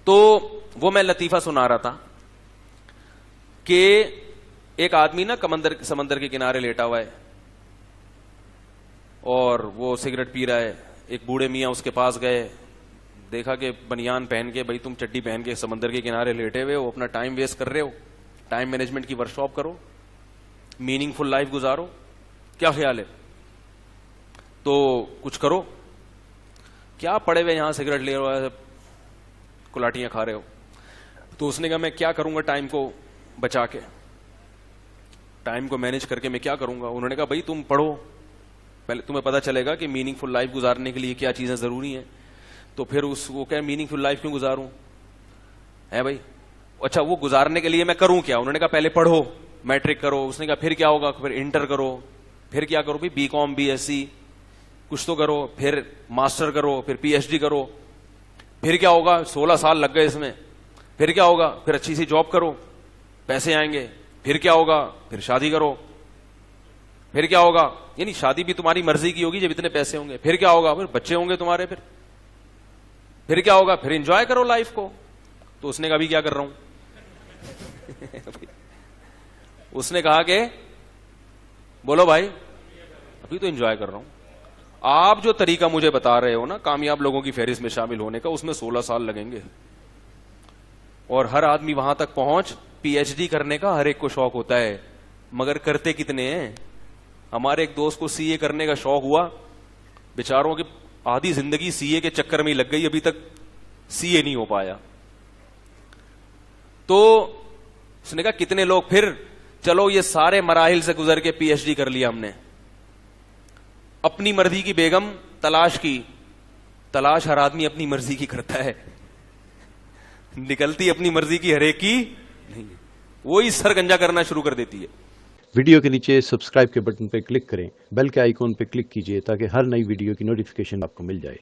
تو وہ میں لطیفہ سنا رہا تھا کہ ایک آدمی نا سمندر کے کنارے لیٹا ہوا ہے اور وہ سگریٹ پی رہا ہے. ایک بوڑھے میاں اس کے پاس گئے, دیکھا کہ بنیان پہن کے, بھائی تم چڈی پہن کے سمندر کے کنارے لیٹے ہوئے ہو, اپنا ٹائم ویسٹ کر رہے ہو, ٹائم مینجمنٹ کی ورکشاپ کرو, میننگ فل لائف گزارو, کیا خیال ہے؟ تو کچھ کرو. کیا پڑے ہوئے یہاں سگریٹ لے رہے ہو, کلاٹیاں کھا رہے ہو؟ تو اس نے کہا میں کیا کروں گا ٹائم کو بچا کے, ٹائم کو مینج کر کے میں کیا کروں گا. انہوں نے کہا بھائی تم پڑھو, پہلے تمہیں پتا چلے گا کہ میننگ فل لائف گزارنے کے لیے کیا چیزیں ضروری ہیں. تو پھر وہ کہ میننگ فل لائف کیوں گزاروں ہے بھائی؟ اچھا وہ گزارنے کے لیے میں کروں کیا؟ انہوں نے کہا پہلے پڑھو, میٹرک کرو. اس نے کہا پھر کیا ہوگا؟ پھر انٹر کرو. پھر کیا کرو؟ B com, B S C, کچھ تو کرو. پھر ماسٹر کرو, پھر پی ایچ ڈی کرو. پھر کیا ہوگا؟ 16 سال لگ گئے اس میں. پھر کیا ہوگا؟ پھر اچھی سی جاب کرو, پیسے آئیں گے. پھر کیا ہوگا؟ پھر شادی کرو. پھر کیا ہوگا؟ یعنی شادی بھی تمہاری مرضی کی ہوگی جب اتنے پیسے ہوں گے. پھر کیا ہوگا؟ پھر بچے ہوں گے تمہارے. پھر کیا ہوگا؟ پھر انجوائے کرو لائف کو. تو اس نے کہا ابھی کیا کر رہا ہوں اس نے کہا کہ بولو بھائی, ابھی تو انجوائے کر رہا ہوں. آپ جو طریقہ مجھے بتا رہے ہو نا کامیاب لوگوں کی فہرست میں شامل ہونے کا, اس میں 16 سال لگیں گے. اور ہر آدمی وہاں تک پہنچ, پی ایچ ڈی کرنے کا ہر ایک کو شوق ہوتا ہے, مگر کرتے کتنے ہیں؟ ہمارے ایک دوست کو سی اے کرنے کا شوق ہوا, بیچاروں کی آدھی زندگی سی اے کے چکر میں ہی لگ گئی, ابھی تک سی اے نہیں ہو پایا. تو اس نے کہا کتنے لوگ, پھر چلو یہ سارے مراحل سے گزر کے پی ایچ ڈی کر لیا ہم نے, اپنی مرضی کی بیگم تلاش کی. تلاش ہر آدمی اپنی مرضی کی کرتا ہے, نکلتی اپنی مرضی کی ہر ایک کی نہیں, وہی سرگنجا کرنا شروع کر دیتی ہے. ویڈیو کے نیچے سبسکرائب کے بٹن پہ کلک کریں, بیل کے آئیکن پہ کلک کیجئے تاکہ ہر نئی ویڈیو کی نوٹیفیکیشن آپ کو مل جائے.